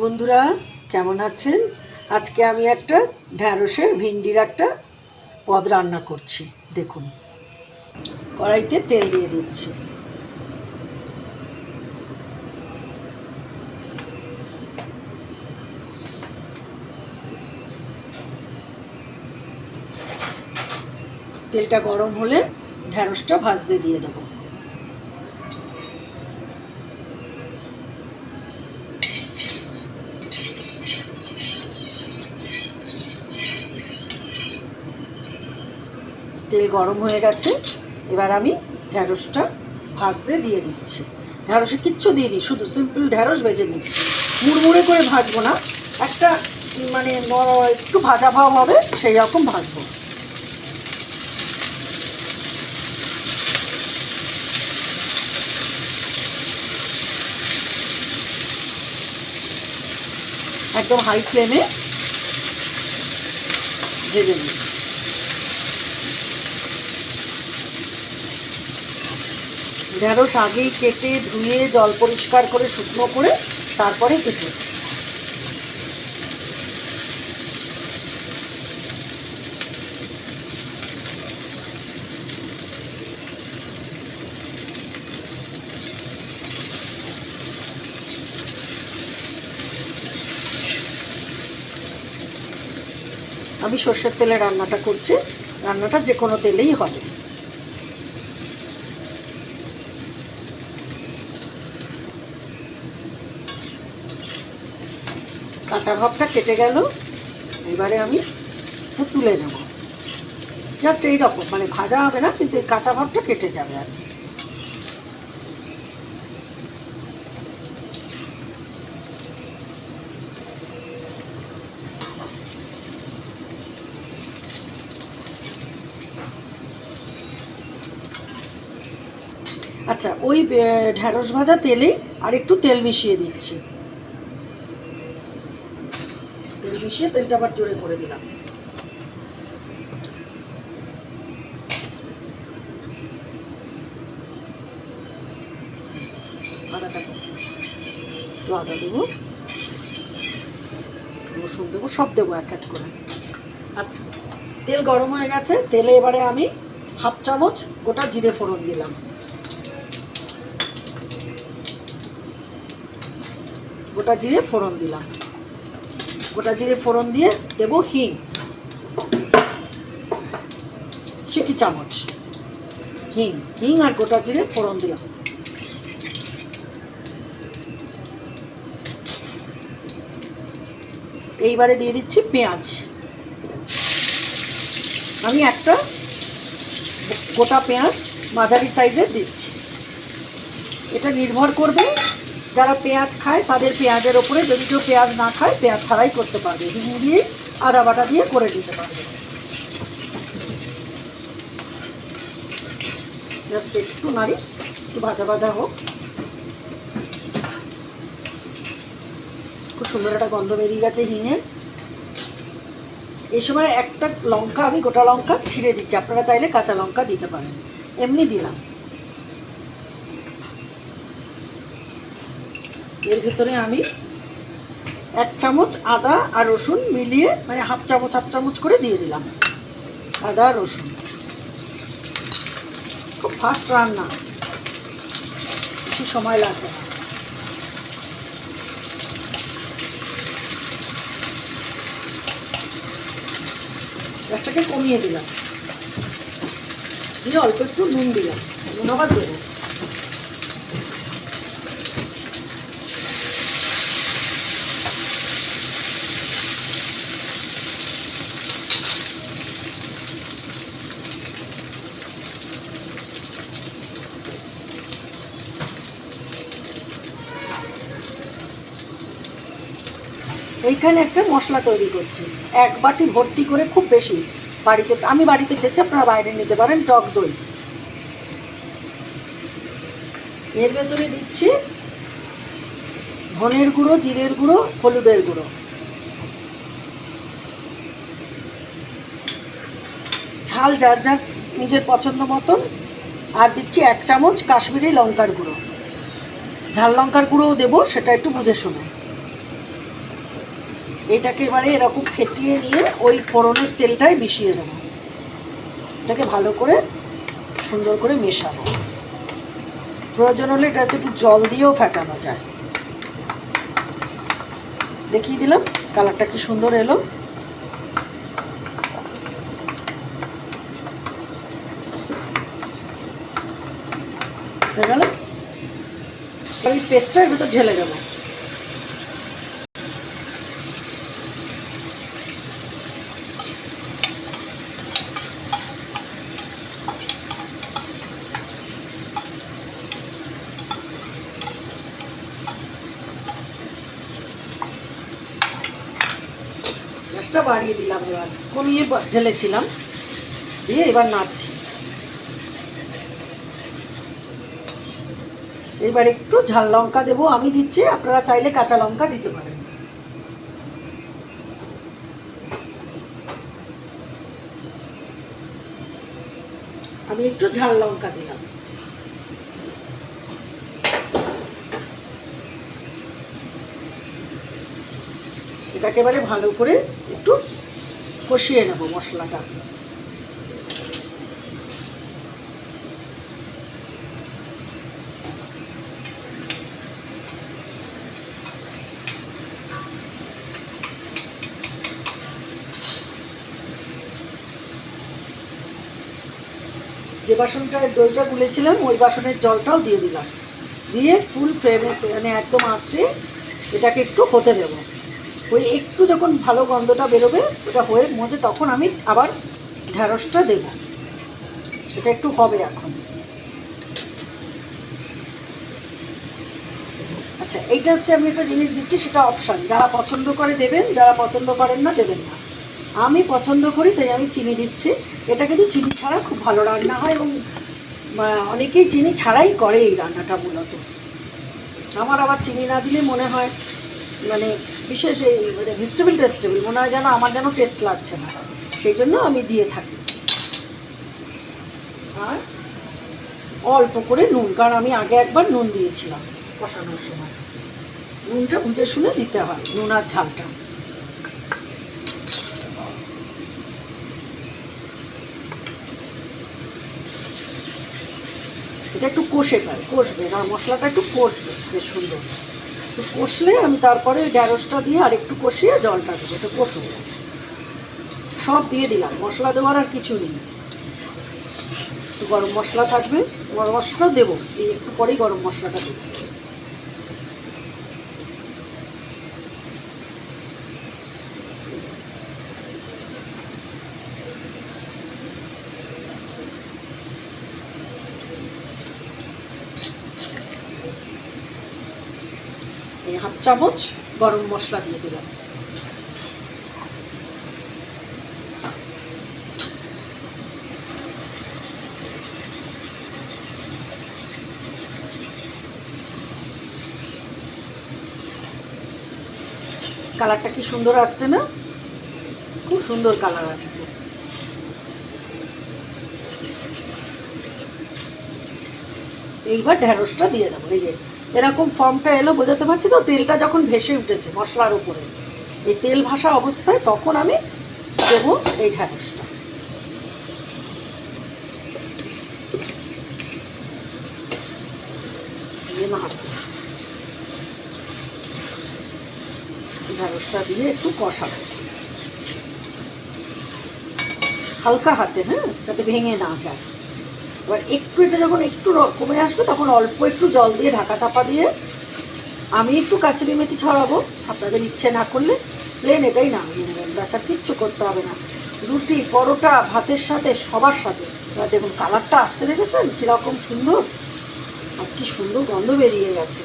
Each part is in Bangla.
বন্ধুরা কেমন আছেন? আজকে আমি একটা ঢ্যাঁড়সের ভিন্ডির একটা পদ রান্না করছি। দেখুন, কড়াইতে তেল দিয়ে দিচ্ছি। তেলটা গরম হলে ঢ্যাঁড়সটা ভাজতে দিয়ে দেবো। তেল গরম হয়ে গেছে, এবার আমি ঢ্যাঁড়সটা ভাজতে দিয়ে দিচ্ছি। ঢ্যাঁড়সে কিচ্ছু দিইনি, শুধু সিম্পল ঢ্যাঁড়স ভেজে নিচ্ছি। মুড়মুড়ে করে ভাজবো না, একটা মানে একটু ভাজা ভাব হবে সেই রকম ভাজবো। একদম হাই ফ্লেমে ভেজে নিচ্ছি। ঢ্যাঁড়স আগেই কেটে ধুয়ে জল পরিষ্কার করে শুকনো করে তারপরে কেটেছি। আমি সর্ষের তেলে রান্নাটা করছি, রান্নাটা যে কোনো তেলেই হবে। কাঁচা ভাবটা কেটে গেল, এবারে আমি তুলে নেব। জাস্ট এইরকম, মানে ভাজা হবে না, কিন্তু কাঁচা ভাবটা কেটে যাবে আর কি। আচ্ছা, ওই ঢ্যাঁড়স ভাজা তেলেই আর একটু তেল মিশিয়ে দিচ্ছি। তেল মিশিয়ে তেলটা আবার জোরে করে দিলাম। আদাটা একটু আদা দেবো, রসুন দেবো, সব দেবো এক এক করে। আচ্ছা, তেল গরম হয়ে গেছে, তেলে এবারে আমি হাফ চামচ গোটা জিরে ফোড়ন দিলাম। গোটা জিরে ফোড়ন দিলাম। গোটা জিরে ফোড়ন দিয়ে দেবো হিং, সিকি চামচ হিং। হিং আর গোটা জিরে ফোড়ন দিলাম। এইবারে দিয়ে দিচ্ছি পেঁয়াজ। আমি একটা গোটা পেঁয়াজ মাঝারি সাইজের দিচ্ছি। এটা নির্ভর করবে যারা পেঁয়াজ খায় তাদের পেঁয়াজের ওপরে, যদি কেউ পেঁয়াজ না খায় পেঁয়াজ ছাড়াই করতে পারবে, হিং দিয়ে আদা বাটা দিয়ে করে দিতে পারবে। জাস্ট একটু নাড়ি, একটু ভাজা ভাজা হোক। খুব সুন্দর একটা গন্ধ বেরিয়ে গেছে হিঙের। এই সময় একটা লঙ্কা, আমি গোটা লঙ্কা ছিঁড়ে দিচ্ছি, আপনারা চাইলে কাঁচা লঙ্কা দিতে পারেন, এমনি দিলাম। এর ভিতরে আমি 1 চামচ আদা আর রসুন মিলিয়ে, মানে হাফ চামচ করে দিয়ে দিলাম আদা রসুন। খুব ফাস্ট রান্না, বেশি সময় লাগবে না। গ্যাসটাকে কমিয়ে দিলাম, দিয়ে অল্প একটু নুন দিলাম, নুন আবার দেবো। এইখানে একটা মশলা তৈরি করছি, 1 বাটি ভর্তি করে, খুব বেশি। আমি বাড়িতে খেয়েছি, আপনারা বাইরে নিতে পারেন। টক দই এর ভেতরে দিচ্ছি, ধনের গুঁড়ো, জিরের গুঁড়ো, হলুদের গুঁড়ো, ঝাল যার যার নিজের পছন্দ মতন। আর দিচ্ছি 1 চামচ কাশ্মীরি লঙ্কার গুঁড়ো। ঝাল লঙ্কার গুঁড়োও দেবো, সেটা একটু বুঝে শুনে। এটাকে এবারে এরকম ফেটিয়ে নিয়ে ওই ফোড়নের তেলটাই মিশিয়ে দেবো। এটাকে ভালো করে সুন্দর করে মেশাবো। প্রয়োজন হলে এটাতে একটু জল দিয়েও ফেটানো যায়। দেখিয়ে দিলাম কালারটা কি সুন্দর এলো। হয়ে গেল। আমি পেস্টটা এর ভেতর ঢেলে দেবো। গ্যাসটা বাড়িয়ে দিলাম, এবার কমিয়ে ঢেলেছিলাম, দিয়ে এবার নাড়ছি। এবার একটু ঝাল লঙ্কা দেবো, আমি দিচ্ছি, আপনারা চাইলে কাঁচা লঙ্কা দিতে পারেন। আমি একটু ঝাল লঙ্কা দিলাম। এটাকে এবারে ভালো করে একটু কষিয়ে নেব মশলাটা। যে বাসনটায় দইটা গুলেছিলাম ওই বাসনের জলটাও দিয়ে দিলাম, দিয়ে ফুল ফ্লেমে মানে একদম আঁচে এটাকে একটু হতে দেব। ওই একটু যখন ভালো গন্ধটা বেরোবে, ওটা হয়ে মজে, তখন আমি আবার ঢ্যাঁড়সটা দেব। এটা একটু হবে এখন। আচ্ছা, এইটা হচ্ছে আমি একটা জিনিস দিচ্ছি, সেটা অপশান, যারা পছন্দ করে দেবেন, যারা পছন্দ করেন না দেবেন না। আমি পছন্দ করি তাই আমি চিনি দিচ্ছি। এটা কিন্তু চিনি ছাড়া খুব ভালো রান্না হয়, এবং অনেকেই চিনি ছাড়াই করে এই রান্নাটা মূলত। আমার আবার চিনি না দিলে মনে হয় মানে বিশেষ এই মানে ভেজিটেবল মনে হয় যেন আমার যেন টেস্ট লাগছে না, সেই জন্য আমি দিয়ে থাকি। আর অল্প করে নুন, কারণ আমি আগে একবার নুন দিয়েছিলাম কষানোর সময়। নুনটা বুঝে শুনে দিতে হয়, নুন আর ঝালটা। এটা একটু কষবে, আর মশলাটা একটু কষবে বেশ সুন্দর। একটু কষলে আমি তারপরে ঢ্যাঁড়সটা দিয়ে আর একটু কষিয়ে জলটা দেবো। একটু কষবো, সব দিয়ে দিলাম, মশলা দেওয়ার আর কিছু নেই। একটু গরম মশলা থাকবে, গরম মশলা দেবো, এই একটু পরেই গরম মশলাটা দেবো। এই 1/2 চামচ গরম মশলা দিয়ে দিলাম। কালারটা কি সুন্দর আসছে না? খুব সুন্দর কালার আসছে। এইবার ঢ্যাঁড়সটা দিয়ে দেবো। এই যে এরকম ফর্মটা এলো, বোঝাতে পারছি তো? তেলটা যখন ভেসে উঠেছে মশলার উপরে, এই তেল ভাসা অবস্থায় তখন আমি দেবো এই ঢ্যাঁড়সটা। ঢ্যাঁড়সটা দিয়ে একটু কষাবো হালকা হাতে, হ্যাঁ, যাতে ভেঙে না যায়। এবার একটু এটা যখন একটু কমে আসবে, তখন অল্প একটু জল দিয়ে ঢাকা চাপা দিয়ে আমি একটু কাসুরি মেথি ছড়াবো। আপনাদের ইচ্ছে না করলে প্লেন এটাই নামিয়ে নেবেন, ব্যাস, আর কিচ্ছু করতে হবে না। রুটি, পরোটা, ভাতের সাথে, সবার সাথে। এবার দেখুন কালারটা আসছে, দেখেছেন কীরকম সুন্দর, আর কি সুন্দর গন্ধ বেরিয়ে গেছে।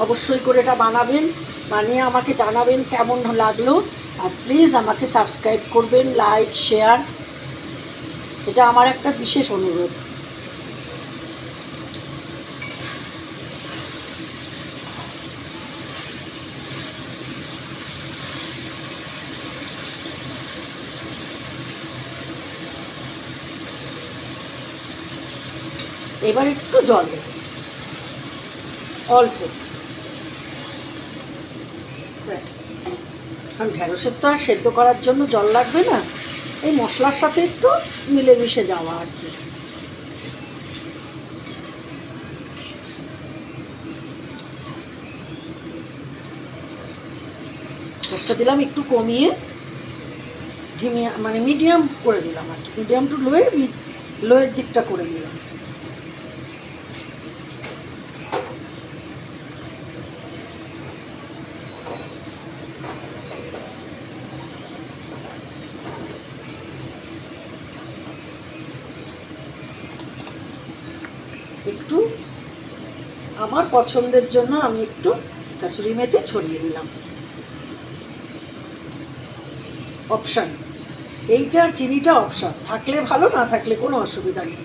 অবশ্যই করে এটা বানাবেন, বানিয়ে আমাকে জানাবেন কেমন লাগলো। আর প্লিজ আমাকে সাবস্ক্রাইব করবেন, লাইক, শেয়ার, এটা আমার একটা বিশেষ অনুরোধ। এবার একটু জল দেব, অল্প, ব্যাস। কারণ ঢ্যাঁড়সের তো আর সেদ্ধ করার জন্য জল লাগবে না, এই মশলার সাথে একটু মিলেমিশে যাওয়া আর কি। গ্যাসটা দিলাম একটু কমিয়ে, মানে মিডিয়াম করে দিলাম আর কি, মিডিয়াম টু লোয়ের দিকটা করে দিলাম। একটু আমার পছন্দের জন্য আমি একটু কাসুরি মেথি ছড়িয়ে দিলাম, অপশান। এইটার চিনিটা অপশান, থাকলে ভালো, না থাকলে কোনো অসুবিধা নেই।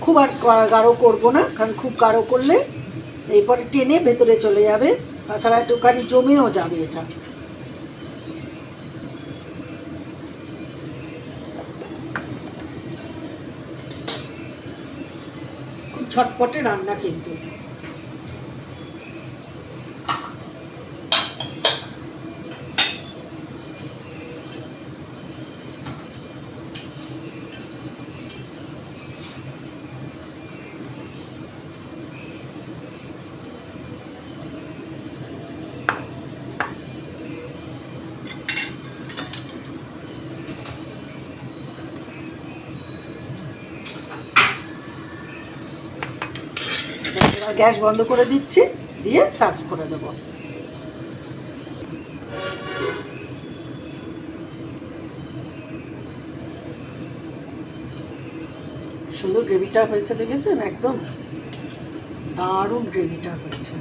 খুব আর গাঢ় করবো না, কারণ খুব গাঢ় করলে এরপরে টেনে ভেতরে চলে যাবে, তাছাড়া একটুখানি জমেও যাবে এটা। খুব ঝটপটে রান্না কিন্তু। গ্যাস বন্ধ করে দিচ্ছি, দিয়ে সার্ভ করে দেবো। সুন্দর গ্রেভিটা হয়েছে, দেখেছেন? একদম দারুণ গ্রেভিটা হয়েছে।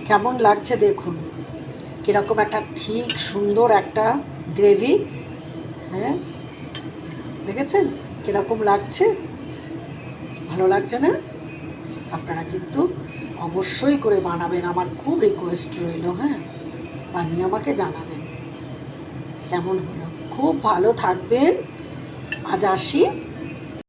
কেমন লাগছে দেখুন, কীরকম একটা ঠিক সুন্দর একটা গ্রেভি। হ্যাঁ, দেখেছেন কীরকম লাগছে? ভালো লাগছে না? আপনারা কিন্তু অবশ্যই করে বানাবেন, আমার খুব রিকোয়েস্ট রইল। হ্যাঁ, বানিয়ে আমাকে জানাবেন কেমন হলো। খুব ভালো থাকবেন, আজ আসি।